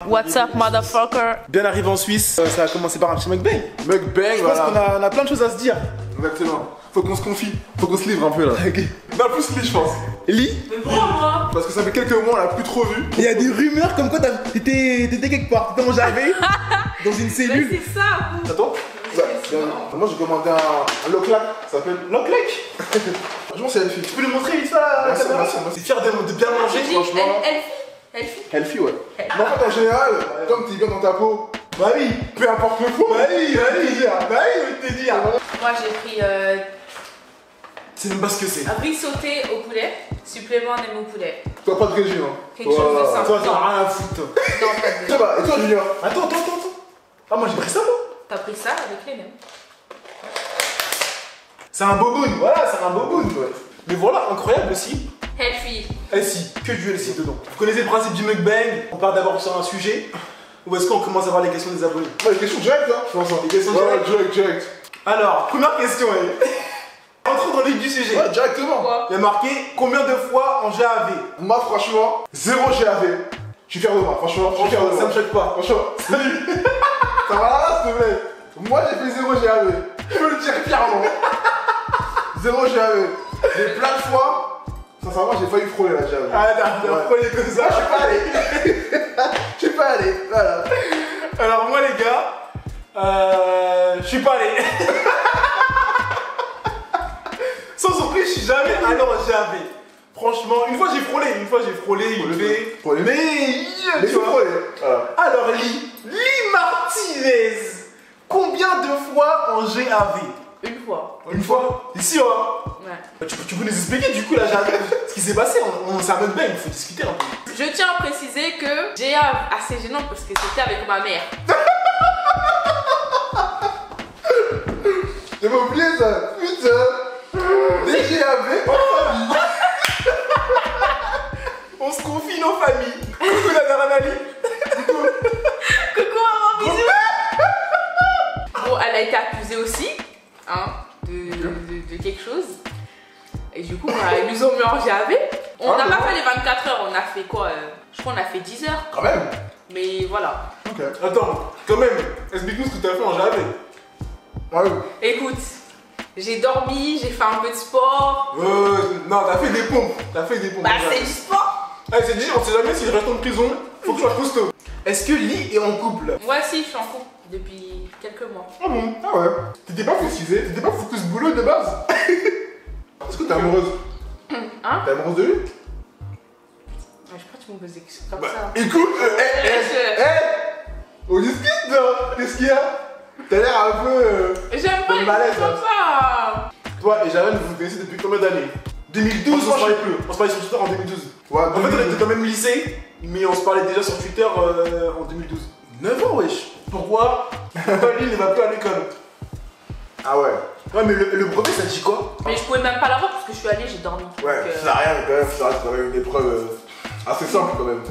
What's up, motherfucker? Bien arrivé en Suisse, ça a commencé par un petit mukbang. Mukbang, Je voilà. pense qu'on a plein de choses à se dire. Exactement. Faut qu'on se confie, faut qu'on se livre un peu là. Ok. Non, plus Lee, je pense. Lee, Mais pourquoi moi? Parce que ça fait quelques mois, on l'a plus trop vu. il y a des rumeurs comme quoi t'étais quelque part. T'étais en Javé, dans une Mais cellule. c'est ça, vous! Attends. Moi, j'ai commandé un Loclac, ça s'appelle L'enclec. Franchement, c'est Elfie. Tu peux lui montrer vite fait à la Merci, caméra? merci. C'est fier de bien manger, Tu dis franchement. Elfie? Elfie, ouais. Mais en fait, en général, comme t'es bien dans ta peau, Bah oui, peu importe le fond. bah oui, bah oui, bah oui, je vais te dire. Moi j'ai pris C'est même pas ce que c'est. un riz sauté au poulet, supplément nem au poulet. Toi, pas de régime, hein. Quelque chose de simple. Toi, t'en as rien à foutre. Non, pas de. Ça va, et toi, Junior? Attends. Ah, moi j'ai pris ça, moi. T'as pris ça avec les nems. C'est un boboon, voilà, c'est un boboon. Ouais. Mais voilà, incroyable aussi. Elfie. LC, que du LC dedans. Vous connaissez le principe du mukbang? On part d'abord sur un sujet. Ou est-ce qu'on commence à voir les questions des abonnés? Ouais, les questions directes, hein, je pense. Les questions Ouais, direct. Alors, première question, entrons dans le vif du sujet. Ouais, directement. Quoi? Il y a marqué combien de fois en GAV? Moi, franchement, 0 GAV. Je suis fier de moi, franchement. Je suis fier de Ça moi. me choque pas. Franchement, salut. Ça va là, s'il te plaît? Moi, j'ai fait 0 GAV. Je peux le dire clairement. 0 GAV. Mais plein de fois, sincèrement, j'ai failli frôler la GAV. Ah, t'as Ouais. frôlé comme ça. Je suis pas allé. Je suis pas allé. Voilà. Alors, moi, les gars, je suis pas allé. Sans surprise, je suis jamais allé en GAV. Franchement, une fois j'ai frôlé, il fait. Frôlé. Mais, Mais tu j'ai vois. frôlé. Voilà. Alors, Lee Martinez, combien de fois en GAV? Une fois. Une fois? Ici, hein? Ouais. Tu peux nous expliquer du coup la GAV, ce qui s'est passé? C'est un mukbang, il faut discuter un peu. Je tiens à préciser que j'ai assez gênant parce que c'était avec ma mère. J'avais oublié ça. Putain. Les GAV en famille. On se confie nos familles. Coucou la Naranali. Coucou maman, bisous. Bon, elle a été accusée aussi, hein, de quelque chose. Et du coup, bah, ils nous ont mis en GAV. On n'a pas fait les 24 heures, on a fait quoi je crois qu'on a fait 10 heures. Quand même. Mais voilà. Ok. Attends, quand même, explique-nous ce que tu as fait en GAV. Ouais. Écoute, j'ai dormi, j'ai fait un peu de sport. Non, t'as fait des pompes. Bah, c'est du sport. C'est dit, on sait jamais si je reste en prison, faut que je sois costaud. Est-ce que Lee est en couple? Moi aussi, je suis en couple depuis quelques mois. Ah bon? Ah ouais. T'étais pas précisé, t'étais pas focus boulot de base. Est-ce que t'es amoureuse? Hein? T'es amoureuse de lui? Je crois que tu me poses des questions comme Bah, ça. écoute, on discute là. Qu'est-ce qu'il y a? T'as l'air un peu. J'aime pas les malaise, choses comme ça. Toi et Jaren, vous vous connaissez depuis combien d'années? 2012, on se parlait plus. On se parlait sur Twitter en 2012. Ouais, En fait, on était dans le même lycée, mais on se parlait déjà sur Twitter en 2012. 9 ans, wesh. Pourquoi Lee ne va plus à l'école? Ah ouais. Ouais, mais le brevet, ça dit quoi? Mais je pouvais même pas l'avoir parce que je suis allée, j'ai dormi. Ouais, Donc, ça n'a rien, mais quand même, ça reste quand même une épreuve assez simple quand même.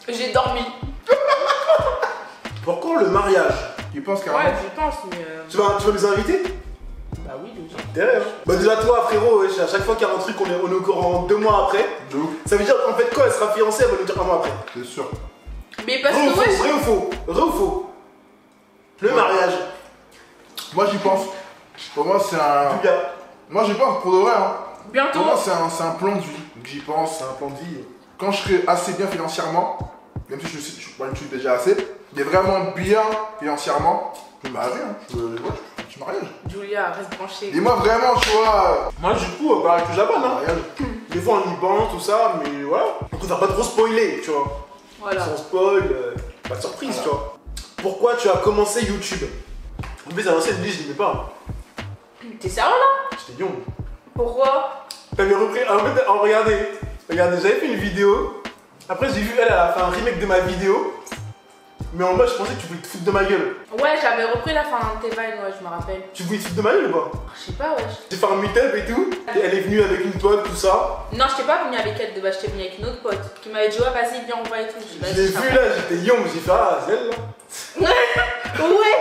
j'ai dormi. Pourquoi le mariage? Tu penses Ouais, carrément? j'y pense, mais. Tu vas nous inviter? Bah oui, logique. Derrière. Bah déjà toi frérot, wesh, à chaque fois qu'il y a un truc, on est au courant 2 mois après. De ouf, Ça veut dire qu'en fait quand elle sera fiancée, elle va nous dire 1 mois après. c'est sûr. Mais parce Vrai ou que, faux? ouais, Vrai ou faux? Vrai ou faux? Le Ouais. mariage. Moi j'y pense. Pour moi c'est un. Du gars. Moi j'y pense pour de vrai hein. bientôt. Pour moi c'est un plan de vie. Donc j'y pense, c'est un plan de vie. Quand je serai assez bien financièrement, même si je suis déjà assez, mais vraiment bien financièrement, je me marie hein. Je fais un petit mariage. Julia, reste branchée. Et moi vraiment tu vois. Moi du coup, pareil que Japan, hein. Mariage. Des fois on y pense, tout ça, mais voilà. On préfère pas trop spoiler, tu vois. Voilà. Sans spoil, pas de surprise, Voilà. tu vois. Pourquoi tu as commencé YouTube? En plus, à l'ancienne, je l'aimais pas. T'es sérieux là? J'étais young. Pourquoi? T'avais repris. Regardez, j'avais fait une vidéo. Après, j'ai vu, elle a fait un remake de ma vidéo. Mais en mode, je pensais que tu voulais te foutre de ma gueule. Ouais, j'avais repris la fin de tes vines, ouais, je me rappelle. Tu voulais te foutre de ma gueule ou pas? Je sais pas, ouais. J'ai fait un meet-up et tout. Et elle est venue avec une pote, tout ça. Non, je t'ai pas venue avec elle de base, je t'ai venue avec une autre pote qui m'avait dit, ouais, vas-y, viens, on va et tout. Je l'ai vue là, j'étais young, j'ai fait, ah, c'est elle là. Ouais.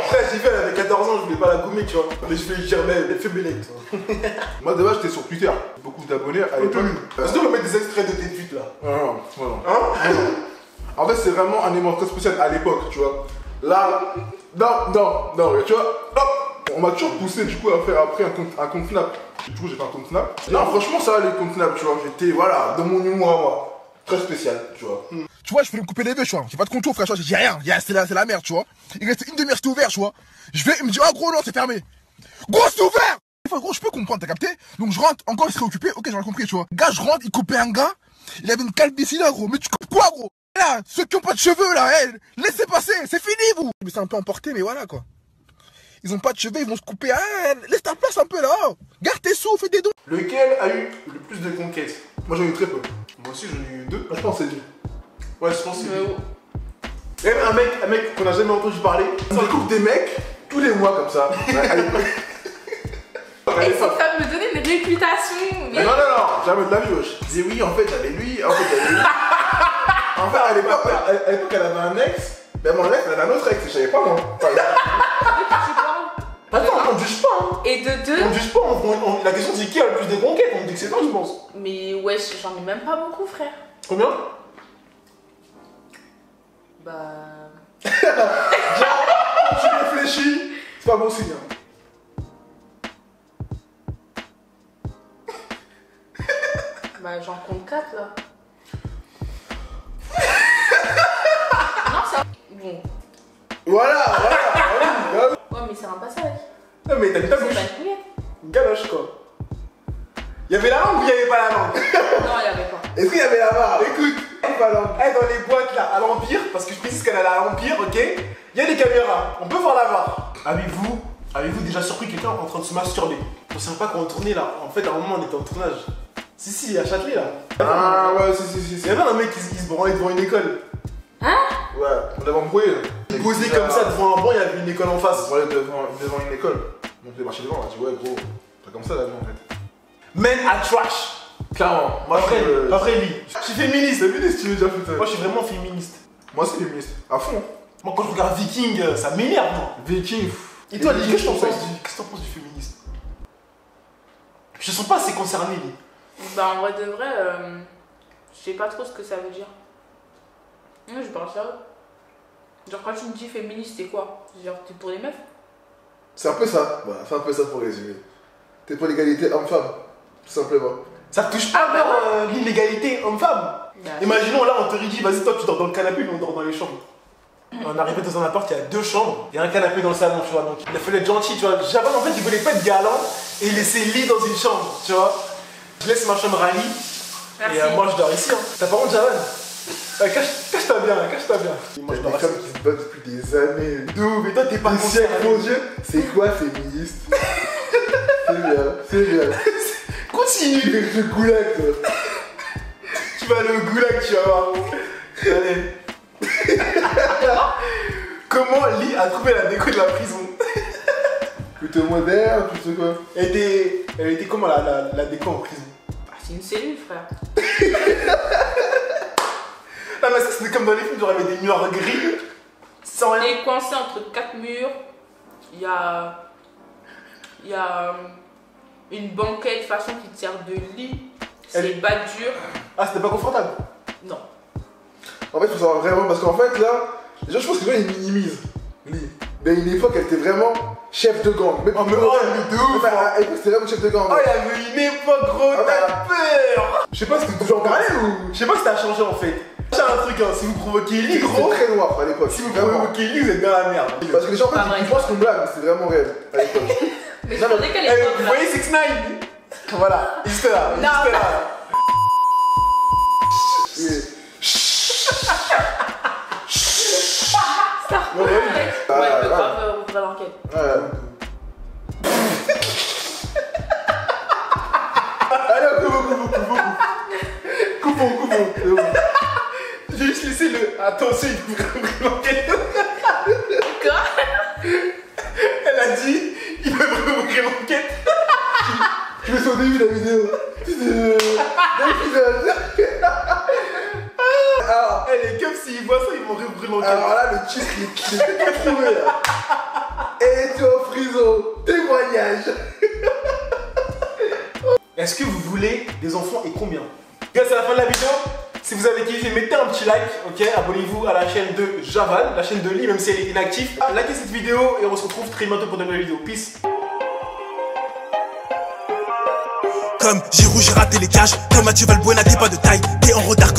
Après, j'ai fait, elle avait 14 ans, je voulais pas la gommer, tu vois. Mais je fais dire, mais elle fait bélec, toi. Moi de base j'étais sur Twitter. Beaucoup d'abonnés à l'époque. Est-ce qu'on va mettre des extraits de tes tweets là? Non, non, non. Hein? En fait, c'est vraiment un élément très spécial à l'époque, tu vois. Là, non, tu vois, hop, on m'a toujours poussé du coup à faire après un compte Snap. Du coup, j'ai fait un compte Snap. Non, franchement, ça va les comptes Snap, tu vois. J'étais, voilà, dans mon humour à moi. Très spécial, tu vois. Tu vois, je voulais me couper les vœux, tu vois. J'ai pas de contour, frère, j'ai rien. C'est la merde, tu vois. Il restait une demi-heure, c'était ouvert, tu vois. Il me dit, oh gros, non, c'est fermé. Gros, c'est ouvert! Enfin, gros, je peux comprendre, t'as capté? Donc je rentre, encore il serait occupé, ok, j'aurais compris, tu vois. Gars, je rentre, il coupait un gars, il avait une calvitie là, gros. Mais tu coupes quoi, gros? Là, ceux qui ont pas de cheveux, là, laissez passer, c'est fini, vous! Mais c'est un peu emporté, mais voilà, quoi. Ils ont pas de cheveux, ils vont se couper, laisse ta place un peu là, oh. Garde tes sous, fais des dons. Lequel a eu le plus de conquêtes? Moi, j'en ai eu très peu. Moi aussi, j'en ai eu 2. Moi, je pense que c'est lui. Ouais, je pense que c'est lui. Même un mec qu'on a jamais entendu parler. On découvre des mecs tous les mois comme ça. À l'époque. Et c'est ça me donner une réputation. Mais... Non, jamais de la vie, wesh. Je disais oui, en fait, j'avais lui, en fait, j'avais lui. En fait, à l'époque, elle avait un ex, mais mon ex, elle avait un autre ex, je savais pas, moi. Attends, on ne juge pas, hein. Et de deux. On ne juge pas, la question c'est qui a le plus de conquêtes, on dit que c'est toi, je pense. Mais wesh, j'en ai même pas beaucoup, frère. Combien? Bah. Genre, quand tu réfléchis, c'est pas bon signe. Bah, j'en compte 4 là. Non, ça. Bon. Voilà. Ouais, mais c'est un passage. Non, mais t'as dit ta C'est bouche. pas une pouillette. Galoche, quoi. Il y avait la langue ou il y avait pas la langue? Non, il y avait pas. Est-ce qu'il y avait la barre? Écoute, Pas langue. dans les boîtes là, à l'Empire, parce que je précise qu'elle est à l'Empire, ok? Il y a des caméras, on peut voir la barre. Avez-vous déjà surpris quelqu'un en train de se masturber? On savait pas qu'on tournait là. En fait, à un moment, on était en tournage. Si, à Châtelet là. Ah ouais, Il y avait un mec qui se branlait devant une école. Hein? Ouais, on avait embrouillé. Il posait comme ça devant un banc, il y avait une école en face. On allait devant une école. Donc j'ai marché devant, on a dit ouais gros, t'as comme ça la vie en fait. Men à trash. Clairement. Moi, après lui. Je suis féministe. Féministe, tu veux dire putain. Moi, je suis vraiment féministe. Moi c'est féministe, à fond. Moi, quand je regarde Viking, ça m'énerve, moi. Viking. Et toi, Lee, qu'est-ce que t'en ça, penses du féminisme? Je sens pas assez concerné, Lee. Bah, en vrai de vrai, je sais pas trop ce que ça veut dire. Non, je parle sérieux. Genre, quand tu me dis féministe, c'est quoi? Genre, t'es pour les meufs? C'est un peu ça, voilà, c'est un peu ça pour résumer. T'es pour l'égalité homme-femme, tout simplement. Ça te touche pas, l'inégalité homme-femme? Imaginons là, on te dit, vas-y, toi tu dors dans le canapé, nous on dort dans les chambres. On est arrivé dans un appart, il y a 2 chambres, il y a un canapé dans le salon, tu vois. Donc il fallait être gentil, tu vois. Javan en fait, il voulait pas être galant et laisser lit dans une chambre, tu vois. Je laisse ma chambre à lit. Merci. Et moi je dors ici. Hein. T'as pas honte, Javan? Cache-toi bien, cache-toi bien. Moi Il je y a dors des femmes qui se battent depuis des années. D'où? Mais toi t'es pas Des siècles, mon dieu. C'est quoi féministe? C'est bien. Continue. Le goulag, toi. Tu vas aller au goulag, tu vas voir. Allez. Comment Lee a trouvé la déco de la prison? Plutôt moderne, plutôt quoi? Elle était comment la déco en prison? Ah, c'est une cellule, frère. Non mais ça c'était comme dans les films, genre il y avait des murs gris. Sans On rien. est coincé entre 4 murs. Il y a une banquette façon qui te sert de lit. C'est pas dur. Ah c'était pas confortable? Non. En fait, il faut savoir vraiment, parce qu'en fait, là, déjà, je pense que les gens, ils minimisent. Lee. Mais à une époque, elle était vraiment chef de gang. Mais Oh mais de ouf! à l'époque, c'était vraiment chef de gang. Oh il y avait une époque gros, Ah, t'as peur! Je sais pas si t'es toujours en parler ou. Je sais pas si t'as changé en fait. J'ai un truc, hein, si vous provoquez Lee gros, C'était très noir à l'époque. si vous vraiment. provoquez Lee, vous êtes dans la merde. Parce que les gens, en Pas fait, vrai. ils pensent qu'on blague, mais c'est vraiment réel à l'époque. Mais je Non, mais- pensais qu'elle Eh, est vous voyez 6 9 Voilà, juste là, Non, juste là. Et- ça. Non, Ouais, ouais. je peux Ah, grave ouvrir l'enquête. Ouais. Allez, coupons. C'est bon. J'ai juste laissé le. Attention, il faut ouvrir l'enquête. Quoi? Elle a dit, il veut ouvrir l'enquête. Je me suis au début de la vidéo. Alors, Elle est comme s'ils voient ça, ils vont rouvrir l'enquête. alors là, le titre, il est trouvé là. Et tu en prison, témoignage. Est-ce que vous voulez des enfants et combien? Gars, c'est la fin de la vidéo. Si vous avez kiffé, mettez un petit like, ok? Abonnez-vous à la chaîne de Javal, la chaîne de Lee, même si elle est inactive. Likez cette vidéo et on se retrouve très bientôt pour de nouvelles vidéos. Peace. Comme Giroud, j'ai raté les cages. Comme Mathieu Valbuena, t'es pas de taille. T'es en retard.